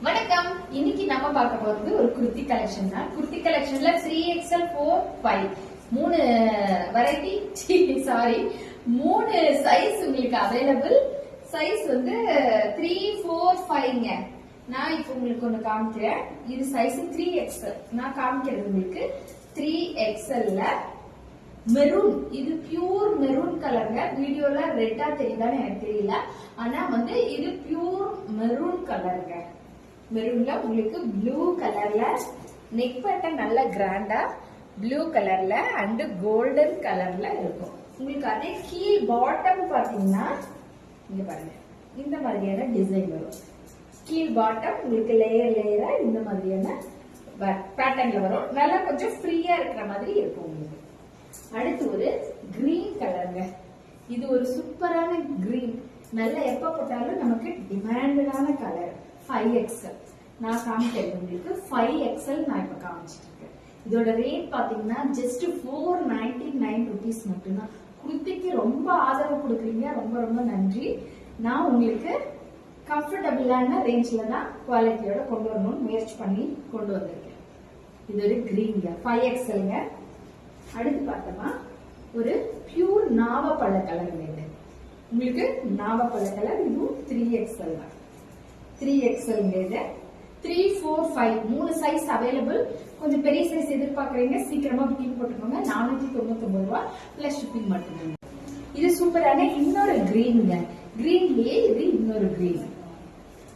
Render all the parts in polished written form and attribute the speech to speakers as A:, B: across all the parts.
A: வணக்கம். இன்னைக்கு நம்ம பார்க்க போறது ஒரு குர்த்தி கலெக்ஷன் தான். குர்த்தி கலெக்ஷன்ல 3XL 4 5 மூணு வெரைட்டி மூணு சைஸ் உங்களுக்கு அவைலபிள். சைஸ் வந்து 3 4 5ங்க. நான் இப்ப உங்களுக்கு ஒண்ணு காமிக்கிறேன். இது சைஸ் 3XL. நான் காமிக்கிறது உங்களுக்கு 3XLல மெரூன். இது பியூர் மெரூன் கலருங்க. வீடியோல ரெட்டா தெரியுதான்னு எனக்கு தெரியல. ஆனா வந்து இது பியூர் மெரூன் கலருங்க. மெரூன்ல உங்களுக்கு ப்ளூ கலர்ல நெக் பேட்டர்ன் நல்ல கிராண்டா ப்ளூ கலர்ல அண்ட் கோல்டன் கலர்ல இருக்கும். உங்களுக்கு அதே கீழ் பாட்டம் பாத்தீங்கன்னா இங்க பாருங்க, இந்த மாதிரியான டிசைன் வரும். கீழ் பாட்டம் உங்களுக்கு லேயர் லேயரா இந்த மாதிரியான பேட்டர்ன்ல வரும். நல்லா கொஞ்சம் ஃப்ரீயா இருக்கிற மாதிரி இருக்கும் உங்களுக்கு. அடுத்து ஒரு கிரீன் கலருங்க. இது ஒரு சூப்பரான கிரீன். நல்லா எப்ப போட்டாலும் நமக்கு டிமாண்டடான கலர். 5XL நான் காமிக்கிறது உங்களுக்கு 5XL நான் இப்ப காமிச்சிட்டு இருக்கேன். இதோட ரேட் பாத்தீங்கன்னா ஜஸ்ட் 499 rupees மட்டும்தான். குர்த்திக்கு ரொம்ப ஆதரவு கொடுக்குறீங்க, ரொம்ப ரொம்ப நன்றி. நான் உங்களுக்கு கம்ஃபர்டபுளான ரேஞ்ச்ல தான் குவாலிட்டியோட கொண்டு வரணும்னு முயற்சி பண்ணி கொண்டு வந்திருக்கேன். இது ஒரு கிரீன்ங்க, 5XLங்க. அடுத்து பார்த்தோமா ஒரு பியூர் நாவப்பழ கலர். இது உங்களுக்கு நாவப்பழ கலர். இதுவும் 3XL தான். 3XL 3 4 5 மூணு சைஸ் அவைலபிள். கொஞ்சம் பெரிய சைஸ் எதிர்பார்க்கறீங்க, சீக்கிரமா புக்கிங் போட்டுக்கோங்க. 499 ரூபாய் பிளஸ் ஷிப்பிங் மட்டுமே. இது சூப்பரான இன்னொரு கிரீன்ங்க. கிரீன்லயே இது இன்னொரு கிரீன்.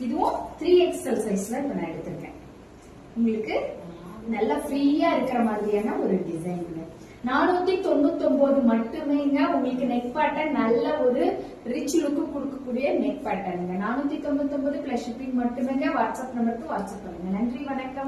A: இதுவும் 3XL சைஸ்ல இப்ப நான் எடுத்திருக்கேன். உங்களுக்கு நல்லா ஃப்ரீயா இருக்கிற மாதிரியான ஒரு டிசைன்ங்க. 499 மட்டுமேங்க. உங்களுக்கு நெக் பேட்டர்ன் நல்ல ஒரு ரிச் லுக்கு கொடுக்கக்கூடிய நெக் பேட்டர்னுங்க. 499 பிளஸ் ஷிப்பிங் மட்டுமேங்க. வாட்ஸ்அப் நம்பருக்கு வாட்ஸ்அப் பண்ணுங்க. நன்றி, வணக்கம்.